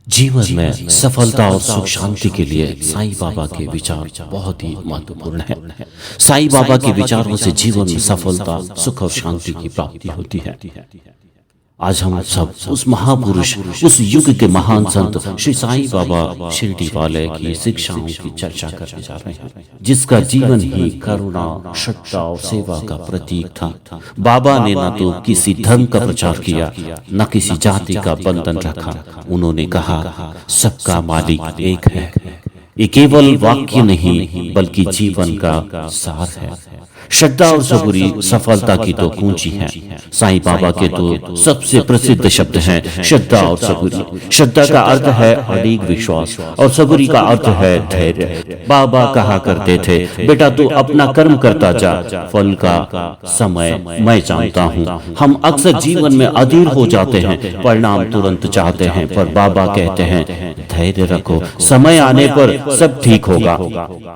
जीवन में सफलता और सुख शांति के लिए साईं बाबा के विचार बहुत ही महत्वपूर्ण है। साईं बाबा के विचारों से जीवन में सफलता, सुख और शांति की प्राप्ति होती है। आज हम सब उस महापुरुष, उस युग के महान संत श्री साईं बाबा शिरडी वाले की शिक्षाओं की चर्चा करने जा रहे हैं, जिसका जीवन ही करुणा, श्रद्धा और सेवा का प्रतीक था। बाबा ने न तो किसी धर्म का प्रचार किया, न किसी जाति का बंधन रखा। उन्होंने कहा, सबका मालिक एक है। ये केवल वाक्य नहीं बल्कि जीवन का सार है। श्रद्धा और सबूरी सफलता की तो कुंजी है। साईं बाबा के तो सबसे प्रसिद्ध शब्द हैं श्रद्धा और सबूरी। श्रद्धा का अर्थ है अड़िग विश्वास और सबूरी का अर्थ है धैर्य। बाबा कहा करते थे, बेटा तू अपना कर्म करता जा, फल का समय मैं जानता हूँ। हम अक्सर जीवन में अधीर हो जाते हैं, परिणाम तुरंत चाहते हैं, पर बाबा कहते हैं धैर्य रखो, समय आने पर सब ठीक होगा।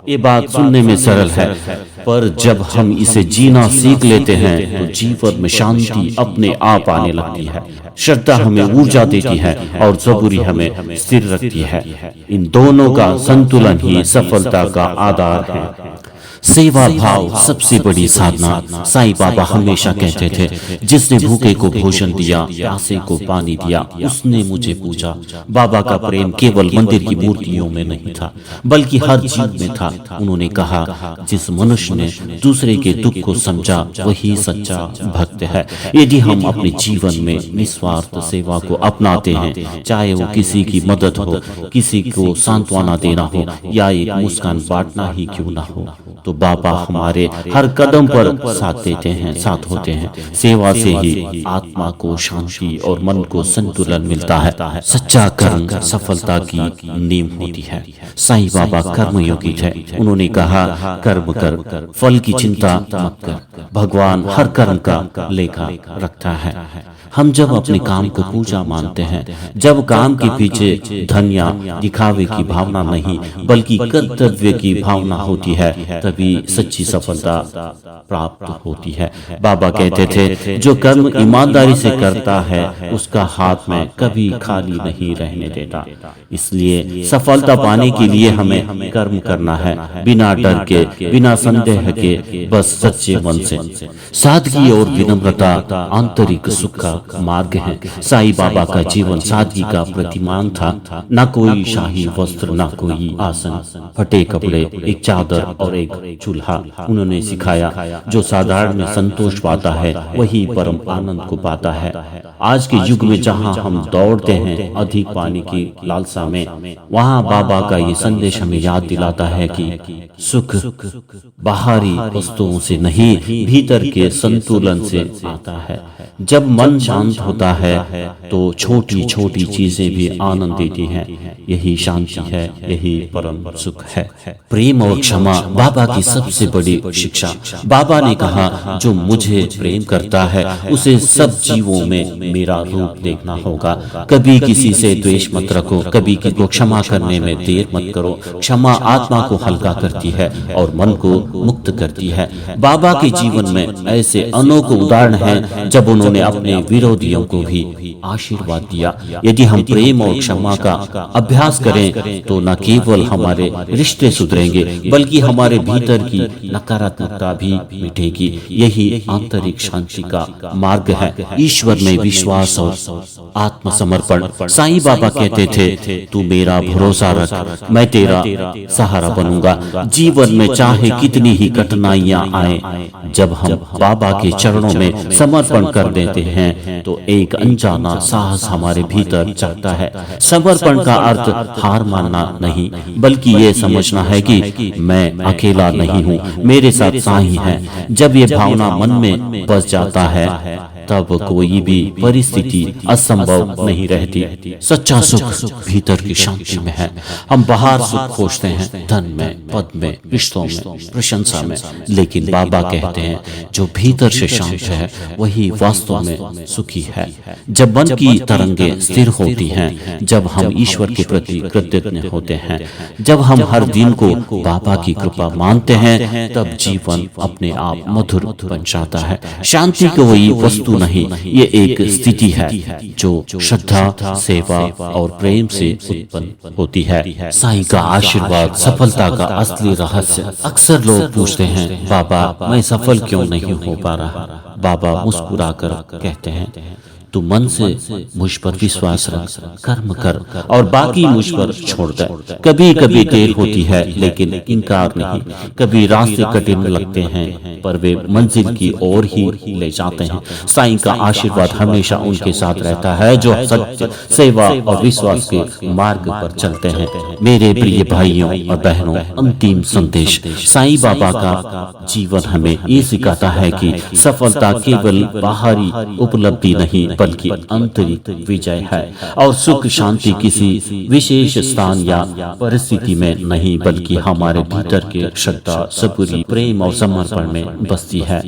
ये बात सुनने में सरल है, पर जब हम इसे जीना सीख लेते हैं तो जीवन में शांति अपने आप आने लगती है। श्रद्धा हमें ऊर्जा देती है और सबूरी हमें स्थिर रखती है। इन दोनों का संतुलन ही सफलता का आधार है। सेवा भाव सबसे बड़ी साधना। साईं बाबा हमेशा कहते थे, जिसने भूखे को भोजन दिया, प्यासे को पानी दिया, उसने मुझे पूजा। बाबा का प्रेम केवल मंदिर की मूर्तियों में नहीं था, बल्कि हर चीज में था। उन्होंने कहा, जिस मनुष्य ने दूसरे के दुख को समझा वही सच्चा भक्त है। यदि हम अपने जीवन में निस्वार्थ सेवा को अपनाते हैं, चाहे वो किसी की मदद हो, किसी को सांत्वना देना हो या एक मुस्कान बांटना ही क्यों ना हो, तो बाबा हमारे हर कदम पर साथ देते हैं, साथ होते हैं। सेवा से ही आत्मा को शांति और मन को संतुलन मिलता है। सच्चा कर्म सफलता की नींव होती है। साईं बाबा कर्मयोगी थे। उन्होंने कहा, कर्म कर, फल की चिंता मत कर, भगवान हर कर्म का लेखा रखता है। हम जब अपने काम को पूजा मानते हैं, जब काम के पीछे धन या दिखावे की भावना नहीं बल्कि कर्तव्य की भावना होती है, तभी सच्ची सफलता प्राप्त होती है। बाबा कहते थे, जो कर्म ईमानदारी से करता है उसका हाथ में कभी खाली नहीं रहने देता। इसलिए सफलता पाने के लिए हमें कर्म करना है, बिना डर के, बिना संदेह के, बस सच्चे मन से। सादगी और विनम्रता आंतरिक सुख का मार्ग है। साईं बाबा का जीवन सादगी का प्रतिमान था। न कोई शाही वस्त्र, न कोई आसन, फटे कपड़े, एक चादर और एक चूल्हा। उन्होंने सिखाया, जो साधारण में संतोष पाता है वही परम आनंद को पाता है। आज के युग में जहाँ हम दौड़ते हैं अधिक पाने की लालसा में, वहाँ बाबा का ये संदेश हमें याद दिलाता है कि सुख बाहरी वस्तुओं से नहीं, भीतर के संतुलन से आता है। जब मन शांत होता है तो छोटी छोटी चीजें भी आनंद देती हैं। यही शांति है, यही परम सुख है। प्रेम और क्षमा बाबा की सबसे बड़ी शिक्षा। बाबा ने कहा, जो मुझे प्रेम करता है उसे सब जीवों में मेरा रूप देखना होगा। कभी किसी से द्वेष मत रखो, कभी किसी को क्षमा करने में देर मत करो। क्षमा आत्मा को हल्का करती है और मन को मुक्त करती है। बाबा के जीवन में ऐसे अनोखे उदाहरण हैं जब उन्होंने अपने विरोधियों को भी आशीर्वाद दिया। यदि हम प्रेम और क्षमा का अभ्यास करें तो न केवल हमारे रिश्ते सुधरेंगे बल्कि हमारे भीतर की नकारात्मकता भी मिटेगी। यही आंतरिक शांति का मार्ग है। ईश्वर में विश्वास और आत्मसमर्पण। साईं बाबा कहते थे, तू मेरा भरोसा रख, मैं तेरा सहारा बनूंगा। जीवन में चाहे कितनी ही कठिनाइयां आए, जब हम बाबा के चरणों में समर्पण कर देते हैं तो एक अनजाना साहस हमारे भीतर जागता है। समर्पण का अर्थ हार मानना नहीं, बल्कि ये समझना है कि मैं अकेला नहीं हूँ, मेरे साथ साईं है। जब ये भावना मन में बस जाता है तब कोई भी परिस्थिति असंभव नहीं रहती। सच्चा सुख भीतर की शांति में है। हम बाहर सुख खोजते हैं, धन में, पद में, रिश्तों में, प्रशंसा में, लेकिन बाबा कहते हैं जो भीतर से शांत है वही वास्तव में सुखी है। जब मन की तरंगें स्थिर होती हैं, जब हम ईश्वर के प्रति कृतज्ञ होते हैं, जब हम हर दिन को बाबा की कृपा मानते हैं, तब जीवन अपने आप मधुर बन जाता है। शांति कोई वस्तु वस्तु नहीं, ये एक स्थिति है जो श्रद्धा, सेवा और प्रेम से उत्पन्न होती है। साईं का आशीर्वाद सफलता का असली रहस्य। अक्सर लोग पूछते हैं, बाबा मैं सफल क्यों नहीं हो पा रहा? बाबा मुस्कुराकर कहते हैं, तू मन से मुझ पर विश्वास रख, कर्म कर और बाकी मुझ पर छोड़ दे। कभी कभी देर होती है लेकिन इनकार नहीं। कभी रास्ते कठिन लगते हैं पर वे मंजिल की ओर ही ले जाते हैं। साईं का आशीर्वाद हमेशा उनके साथ रहता है जो सत्य, सेवा और विश्वास के मार्ग पर चलते हैं। मेरे प्रिय भाइयों और बहनों, अंतिम संदेश। साईं बाबा का जीवन हमें ये सिखाता है कि सफलता केवल बाहरी उपलब्धि नहीं बल्कि आंतरिक विजय है, और सुख शांति किसी विशेष स्थान या परिस्थिति में नहीं बल्कि हमारे भीतर के श्रद्धा, सबूरी, प्रेम और समर्पण में बसती है।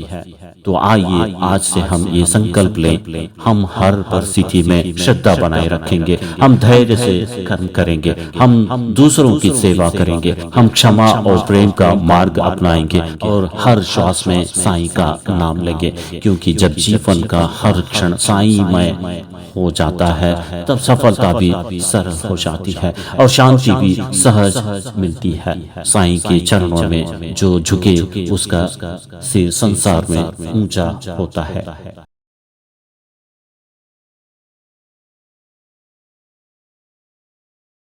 तो आइए आज से हम ये संकल्प लें, हम हर परिस्थिति में श्रद्धा बनाए रखेंगे, हम धैर्य से कर्म करेंगे, हम दूसरों की सेवा करेंगे, हम क्षमा और प्रेम का मार्ग अपनाएंगे और हर श्वास में साईं का नाम लेंगे। क्योंकि जब जीवन का हर क्षण साईंमय हो जाता है तब सफलता भी सरल हो जाती है और शांति भी सहज मिलती है। साईं के चरणों में जो झुके उसका सिर संसार में ऊंचा होता है।